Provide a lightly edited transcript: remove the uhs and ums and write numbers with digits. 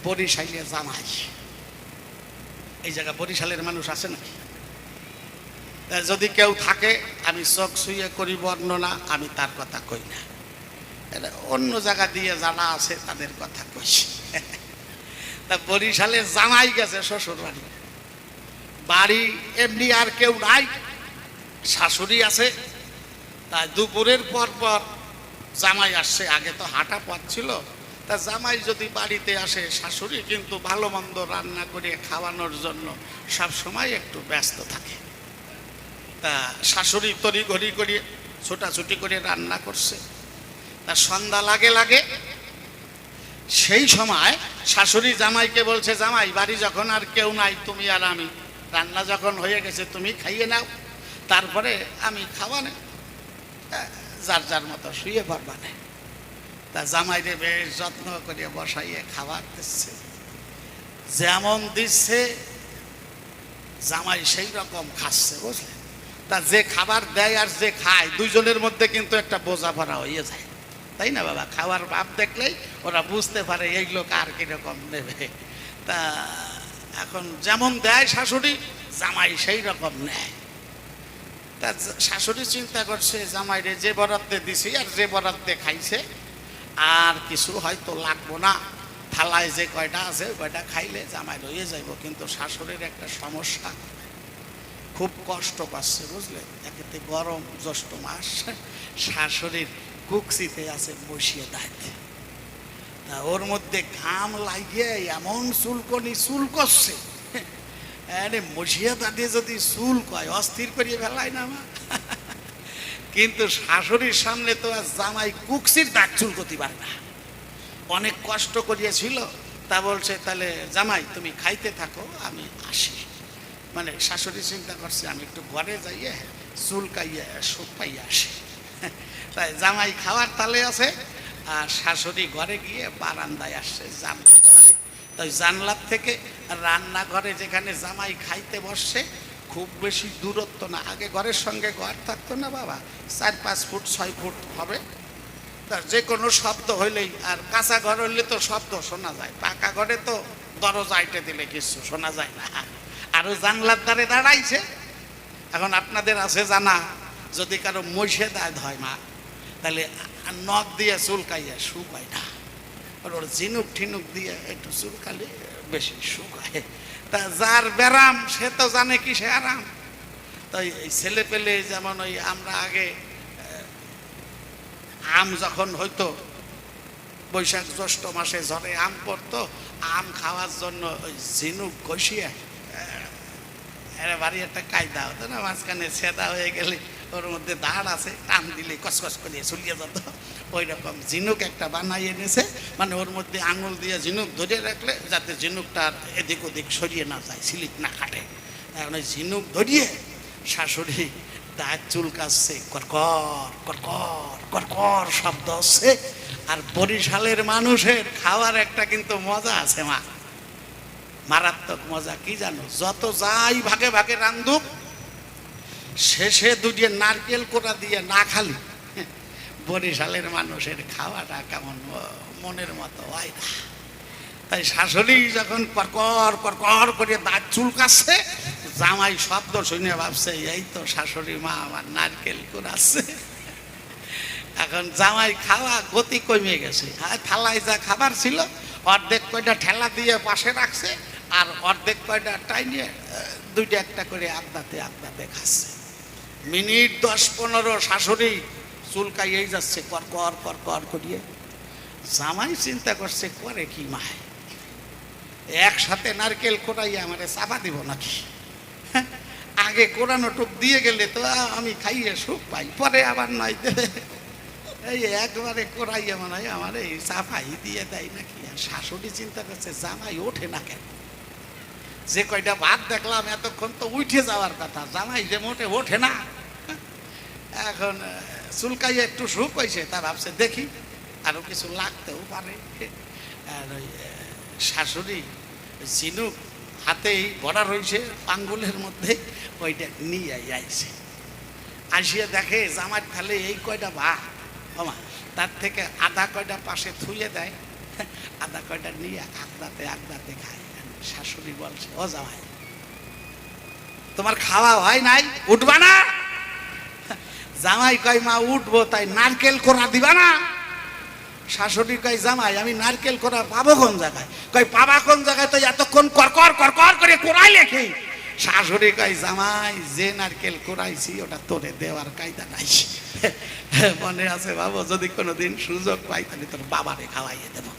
বরিশালে জামাই। এই জায়গা বরিশালের মানুষ আছে নাকি? যদি কেউ থাকে আমি চোখ ছুঁয়ে করি বর্ণনা, আমি তার কথা কই না, অন্য জায়গা দিয়ে জানা আছে তাদের কথা কইছি। তা বরিশালে জামাই গেছে শ্বশুর বাড়ি, বাড়ি এমনি আর কেউ নাই, শাশুড়ি আছে। তাই দুপুরের পর পর জামাই আসছে। আগে তো হাঁটা পথ ছিল, তা জামাই যদি বাড়িতে আসে শাশুড়ি কিন্তু ভালো মন্দ রান্না করে খাওয়ানোর জন্য সব সময় একটু ব্যস্ত থাকে। তা শাশুড়ি তড়িঘড়ি করে ছোটাছুটি করে রান্না করছে। তা সন্ধ্যা লাগে লাগে সেই সময় শাশুড়ি জামাইকে বলছে, জামাই বাড়ি যখন আর কেউ নাই, তুমি আর আমি, রান্না যখন হয়ে গেছে তুমি খাইয়ে নাও, তারপরে আমি খাওয়ানে যার যার মতো শুয়ে পড়বানে। তা জামাইরে বেশ যত্ন করে বসাইয়ে খাবার দিচ্ছে, যেমন দিচ্ছে জামাই সেই রকম খাচ্ছে, বুঝলেন? তা যে খাবার দেয় আর যে খায় দুইজনের মধ্যে কিন্তু একটা বোঝাপড়া হয়ে যায়, তাই না বাবা? খাওয়ার ভাব দেখলেই ওরা বুঝতে পারে এই লোক আর কিরকম নেবে। তা এখন যেমন দেয় শাশুড়ি, জামাই সেই রকম নেয়। তা শাশুড়ি চিন্তা করছে, জামাইরে যে বরাদ্দে দিছি আর যে বরাদ্দে খাইছে আর কিছু হয়তো লাগবো না, থালায় যে কয়টা আছে কয়টা খাইলে জামাই রয়ে যাইব। কিন্তু শাশুড়ির একটা সমস্যা, খুব কষ্ট পাচ্ছে, বুঝলেন? একেতে গরম জ্যৈষ্ঠ মাস, শাশুড়ির কুকসিতে আছে বসিয়ে দাঁড়িয়ে, তা ওর মধ্যে ঘাম লাগিয়ে এমন চুলকনি চুল করছে, আরে বসিয়ে দাঁড়িয়ে যদি চুল কয় অস্থির করিয়ে ফেলায় না মা। কিন্তু শাশুড়ির সামনে তো আর জামাই কুকসির দাগ চুল করতে পারে না, অনেক কষ্ট করিয়েছিল। তা বলছে, তাহলে জামাই তুমি খাইতে থাকো, আমি আসি। মানে শাশুড়ি চিন্তা করছে আমি একটু ঘরে যাইয়ে চুল কাইয়ে সুখ পাইয়ে আসি। তাই জামাই খাওয়ার তালে আছে আর শাশুড়ি ঘরে গিয়ে বারান্দায় আসছে জানলা ধারে। তাই জানলার থেকে রান্নাঘরে যেখানে জামাই খাইতে বসছে খুব বেশি দূরত্ব না, আগে ঘরের সঙ্গে ঘর থাকতো না বাবা, 4-5 ফুট 6 ফুট হবে। তার যে কোনো শব্দ হইলেই, আর কাঁচা ঘর হইলে তো শব্দ শোনা যায়, পাকা ঘরে তো দরজা আইটে দিলে কিছু শোনা যায় না। আরও জানলার ধারে দাঁড়াইছে। এখন আপনাদের আছে জানা, যদি কারো মশে দাঁত হয় মা, তাহলে নখ দিয়ে চুলকাইয়া শুকায় না, ওর ঝিনুক ঠিনুক দিয়ে একটু চুলকালে বেশি শুকায়। তা যার ব্যারাম সে তো জানে কি সে আরাম। তাই এই ছেলে পেলে যেমন ওই আমরা আগে আম যখন হয়তো বৈশাখ জ্যৈষ্ঠ মাসে ঝড়ে আম পড়তো, আম খাওয়ার জন্য ওই ঝিনুক ঘষিয়ে এরা বাড়ি একটা কায়দা হতো না, মাঝখানে ছেদা হয়ে গেলে ওর মধ্যে দাঁড় আছে, টান দিলে কসকস করে চুলিয়ে যেত, ওই রকম ঝিনুক একটা বানাই এনেছে। মানে ওর মধ্যে আঙুল দিয়ে ঝিনুক ধরে রাখলে যাতে ঝিনুকটা এদিক ওদিক সরিয়ে না যায়, স্লিপ না কাটে। এখন ওই ঝিনুক ধরিয়ে শাশুড়ি দাঁত চুলকাচ্ছে, করকর করকর করকর শব্দ হচ্ছে। আর বরিশালের মানুষের খাওয়ার একটা কিন্তু মজা আছে মা, মারাত্মক মজা কি জানো? যত যাই ভাগে ভাগে রান্ধুক, শেষে দুটিয়ে নারকেল কোড়া দিয়ে না খালি বরিশালের মানুষের খাওয়াটা কেমন মনের মতো হয় না। তাই শাশুড়ি যখন করকর করকর করে দাঁত চুলকাচ্ছে, জামাই শব্দ শুনে ভাবছে এই তো শাশুড়ি মা আমার নারকেল কোড়াচ্ছে। এখন জামাই খাওয়া গতি কমে গেছে, থালায় যা খাবার ছিল অর্ধেক কয়টা ঠেলা দিয়ে পাশে রাখছে, আর অর্ধেক কয়টা টাইনিয়ে দুইটা একটা করে আড্ডাতে আড্ডাতে খাচ্ছে। মিনিট 10-15 শাশুড়ি চুলকাইয়েই যাচ্ছে করকর করকর করিয়ে। জামাই চিন্তা করছে করে কি মায়, একসাথে নারকেল কোড়াইয়া আমারে চাপা দিব নাকি? আগে কোড়ানো টুক দিয়ে গেলে তো আমি খাইয়ে সুখ পাই, পরে আবার নয় এই একবারে কোড়াইয়া মনে হয় আমার এই চাপাই দিয়ে দেয় নাকি। শাশুড়ি চিন্তা করছে জামাই ওঠে না কেন, যে কয়টা ভাত দেখলাম এতক্ষণ তো উঠে যাওয়ার কথা, জামাই যে মোটে ওঠে না। এখন চুলকাইয়া একটু সুখ হয়েছে, তা ভাবছে দেখি আরো কিছু লাগতেও পারে। আর ওই শাশুড়ি ঝিনুক হাতেই ভরা রয়েছে আঙ্গুলের মধ্যে, ওইটা নিয়ে আইছে। আসিয়া দেখে জামার থালে এই কয়টা ভাত, তার থেকে আধা কয়টা পাশে থুয়ে দেয়, আদা কয়টা নিয়ে আগদাতে খায়। শাশুড়ি বলছে, ও জামাই তোমার খাওয়া হয় নাই, উঠবা না? জামাই কয়, মা উঠবো, তাই নারকেল কোড়া দিবা না? শাশুড়ি কয়, জামাই আমি নারকেল কোড়া পাবো কোন জায়গায়? কয়, পাবা কোন জায়গায়? তো এতক্ষণ করকর করকর করে কোড়াই লেখি। শাশুড়ি কয়, জামাই যে নারকেল কোড়াইছি ওটা তোরে দেওয়ার কায়দা নাই। মনে আছে বাবু, যদি কোনোদিন সুযোগ পাই তাহলে তোর বাবারে খাওয়াইয়ে দেবো।